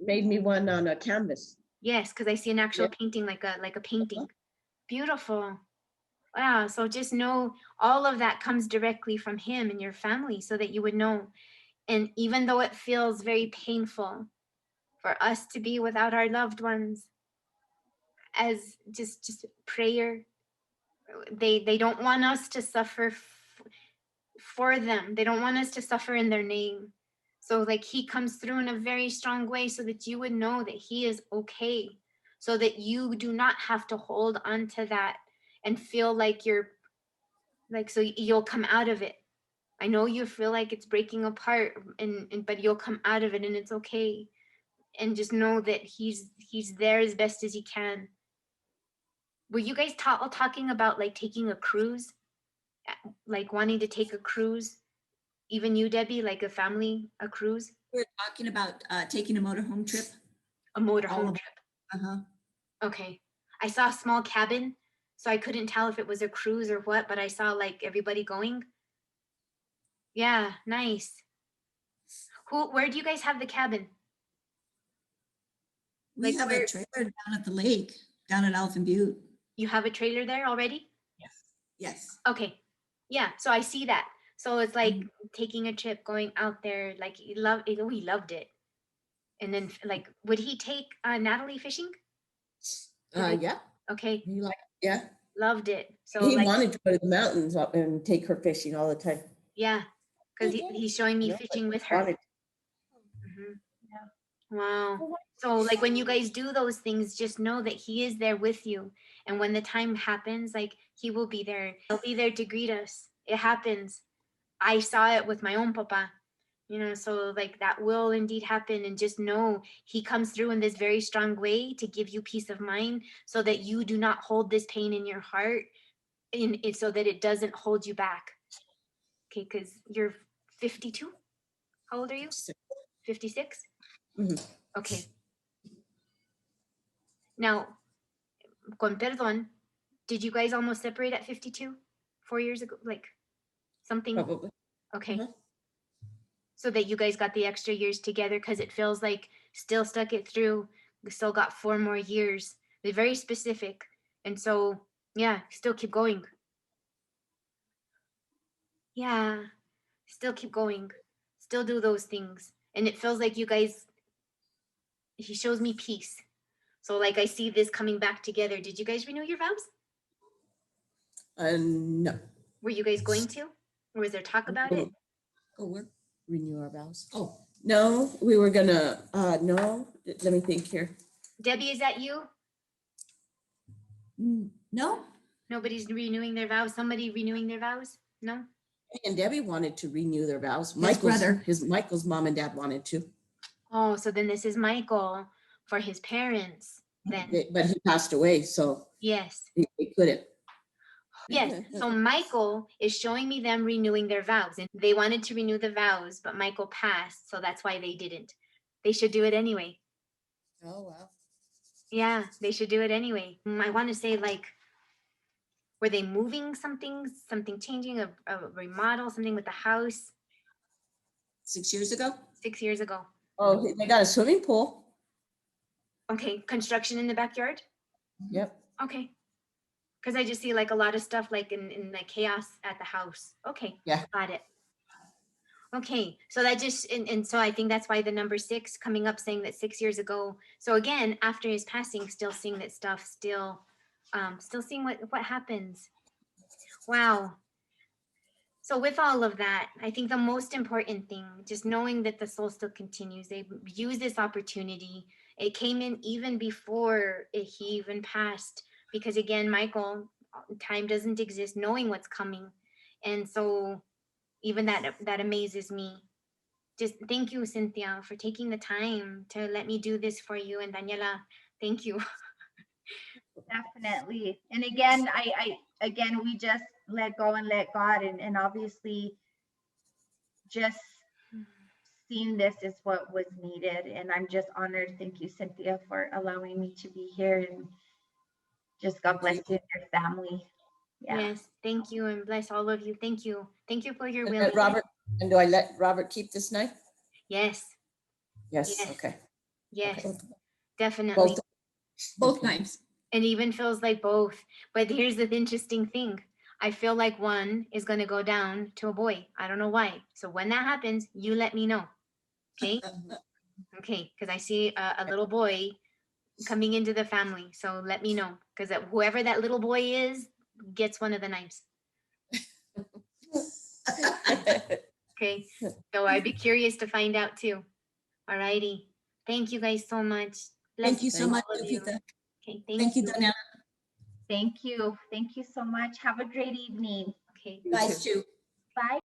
Made me one on a canvas. Yes, because I see an actual painting, like a painting. Beautiful. Wow. So just know all of that comes directly from him and your family, so that you would know. And even though it feels very painful for us to be without our loved ones, as just prayer, they don't want us to suffer for them. They don't want us to suffer in their name. So like he comes through in a very strong way so that you would know that he is okay, so that you do not have to hold on to that and feel like you're like, so you'll come out of it. I know you feel like it's breaking apart, and but you'll come out of it and it's okay. And just know that he's there as best as he can. Were you guys talking about like taking a cruise? Like wanting to take a cruise? Even you, Debbie, like a family, a cruise? We're talking about taking a motorhome trip. A motorhome trip. Uh-huh. Okay. I saw a small cabin, so I couldn't tell if it was a cruise or what, but I saw like everybody going. Yeah, nice. Where do you guys have the cabin? We Like have where- a trailer down at the lake, down at Elephant Butte. You have a trailer there already? Yes. Okay. Yeah, so I see that. So it's like taking a trip, going out there, like he loved it. And then like, would he take Natalie fishing? Yeah, Okay, he like, yeah. loved it. So He like, wanted to go to the mountains up and take her fishing all the time. yeah, because He did. he's showing me Yeah, fishing with her. Wanted- Mhm. Wow. So like when you guys do those things, just know that he is there with you. And when the time happens, like he will be there. He'll be there to greet us. It happens. I saw it with my own papa, you know, so like that will indeed happen. And just know he comes through in this very strong way to give you peace of mind so that you do not hold this pain in your heart, and so that it doesn't hold you back. Okay, because you're 52. How old are you? 56? Mhm. Okay. Now, con perdón, did you guys almost separate at 52? 4 years ago? Like something? Probably. Okay. Uh-huh. So that you guys got the extra years together, because it feels like still stuck it through. We still got 4 more years. They're very specific. And so, yeah, still keep going. Yeah, still keep going. Still do those things. And it feels like you guys, he shows me peace. So like I see this coming back together. Did you guys renew your vows? No. Were you guys going to? Or was there talk about it? Oh, we're renew our vows. Oh, no, we were gonna, no, let me think here. Debbie, is that you? No, Nobody's renewing their vows? Somebody renewing their vows? No? And Debbie wanted to renew their vows. brother. Michael's mom and dad wanted to, Oh, so then this is Michael for his parents then. but he passed away, so Yes. he couldn't. Yes. So Michael is showing me them renewing their vows, and they wanted to renew the vows, but Michael passed. So that's why they didn't. They should do it anyway. Oh, wow. Yeah, they should do it anyway. I want to say, like, were they moving something changing, a remodel, something with the house 6 years ago. 6 years ago? Oh, they got a swimming pool. Okay, construction in the backyard? Yep. Okay. Because I just see like a lot of stuff like in like chaos at the house. Okay. Yeah. Got it. Okay. So that just, and so I think that's why the number 6 coming up saying that 6 years ago. So again, after his passing, still seeing that stuff, still seeing what happens. Wow. So with all of that, I think the most important thing, just knowing that the soul still continues, they use this opportunity. It came in even before he even passed, because again, Michael, time doesn't exist, knowing what's coming. And so even that amazes me. Just thank you, Cynthia, for taking the time to let me do this for you. And Daniela, thank you. Definitely. And again, again, we just let go and let God, and obviously just seeing this is what was needed. And I'm just honored. Thank you, Cynthia, for allowing me to be here, and just God bless you and your family. Yeah. Yes, thank you, and bless all of you. Thank you. Thank you for your And willingness. Robert, and do I let Robert keep this knife? Yes, Yes, Yes. okay. yes, Okay. definitely. Both Okay. knives. It even feels like both. But here's the interesting thing. I feel like one is going to go down to a boy. I don't know why. So when that happens, you let me know. Okay? Okay, because I see a little boy coming into the family. So let me know. Because whoever that little boy is, gets one of the knives. Okay, so I'd be curious to find out too. All righty. Thank you guys so much. Thank you so much, all of you. Lupita. Okay, Thank you, Daniela. Thank you. Thank you so much. Have a great evening. Okay. Guys too. Bye.